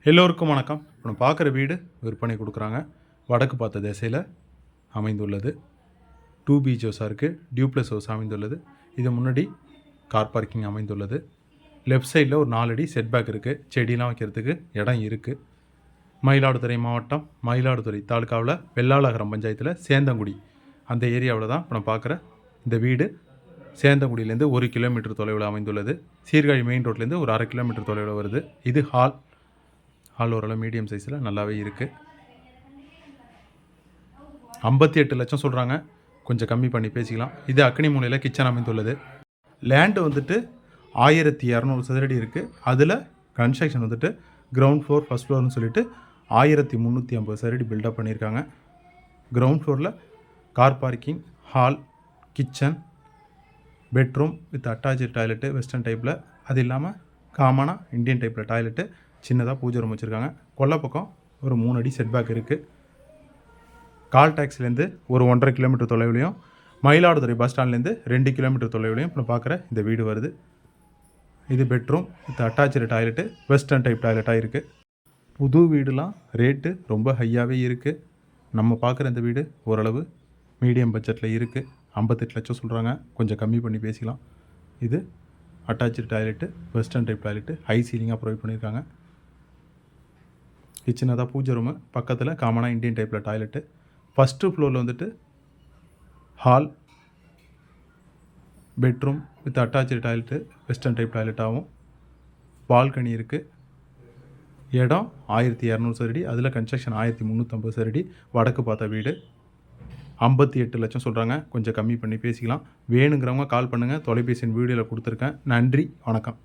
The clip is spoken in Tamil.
எல்லோருக்கும் வணக்கம். இப்போ நம்ம பார்க்குற வீடு விற்பனை கொடுக்குறாங்க. வடக்கு பார்த்த திசையில் அமைந்துள்ளது. 2 BHK இருக்குது. டியூப்ளஸ் ஹவுஸ் அமைந்துள்ளது. இது முன்னாடி கார் பார்க்கிங் அமைந்துள்ளது. லெஃப்ட் சைடில் ஒரு 4 அடி செட்பேக் இருக்குது. செடியெலாம் வைக்கிறதுக்கு இடம் இருக்குது. மயிலாடுதுறை மாவட்டம், மயிலாடுதுறை தாலுக்காவில் வெள்ளாளகரம் பஞ்சாயத்தில் சேந்தங்குடி அந்த ஏரியாவில் தான் இப்போ நம்ம பார்க்குற இந்த வீடு. சேந்தங்குடியிலேருந்து 1 கிலோமீட்டர் தொலைவில் அமைந்துள்ளது. சீர்காழி மெயின் ரோட்லேருந்து ஒரு 1/2 கிலோமீட்டர் தொலைவில் வருது. இது ஹால் ஓரளவு மீடியம் சைஸில் நல்லாவே இருக்குது. 58 லட்சம் சொல்கிறாங்க. கொஞ்சம் கம்மி பண்ணி பேசிக்கலாம். இது அக்னி மூலையில் கிச்சன் அமைந்துள்ளது. லேண்டு வந்துட்டு 1200 சதுரடி இருக்குது. அதில் கன்ஸ்ட்ரக்ஷன் வந்துட்டு கிரவுண்ட் ஃப்ளோர் ஃபஸ்ட் ஃப்ளோர்னு சொல்லிட்டு 1350 சதுரடி பில்டப் பண்ணியிருக்காங்க. கிரவுண்ட் ஃப்ளோரில் car parking, hall, kitchen, bedroom with attach toilet western டைப்பில். அது இல்லாமல் காமனாக இந்தியன் டைப்பில் டாய்லெட்டு, சின்னதாக பூஜை ரூம் வச்சுருக்காங்க. கொல்லை பக்கம் ஒரு 3 அடி செட்பேக் இருக்குது. கால் டாக்ஸிலேருந்து ஒரு 1.5 கிலோமீட்டர் தொலைவிலையும், மயிலாடுதுறை பஸ் ஸ்டாண்ட்லேருந்து 2 கிலோமீட்டர் தொலைவிலையும் இப்போ பார்க்குற இந்த வீடு வருது. இது bedroom with attach toilet, western type டாய்லெட்டாக இருக்குது. புது வீடுலாம் ரேட்டு ரொம்ப ஹையாகவே இருக்குது. நம்ம பார்க்குற இந்த வீடு ஓரளவு மீடியம் பட்ஜெட்டில் இருக்குது. 58 லட்சம் சொல்கிறாங்க. கொஞ்சம் கம்மி பண்ணி பேசிக்கலாம். இது attach toilet, western type toilet, high சீலிங்காக ப்ரொவைட் பண்ணியிருக்காங்க. கிச்சனாக பூஜை ரூமு, பக்கத்தில் காமனாக இந்தியன் டைப்பில் டாய்லெட்டு. ஃபஸ்ட்டு ஃப்ளோரில் வந்துட்டு hall, bedroom with attach toilet, western type டாய்லெட்டாகவும், பால்கனி இருக்குது. இடம் 1200 சதுரடி, அதில் கன்ஸ்ட்ரக்ஷன் 1350 சதுரடி. வடக்கு பார்த்த வீடு. 58 லட்சம் சொல்கிறாங்க. கொஞ்சம் கம்மி பண்ணி பேசிக்கலாம். வேணுங்கிறவங்க கால் பண்ணுங்கள். தொலைபேசியின் வீடியோவில் கொடுத்துருக்கேன். நன்றி, வணக்கம்.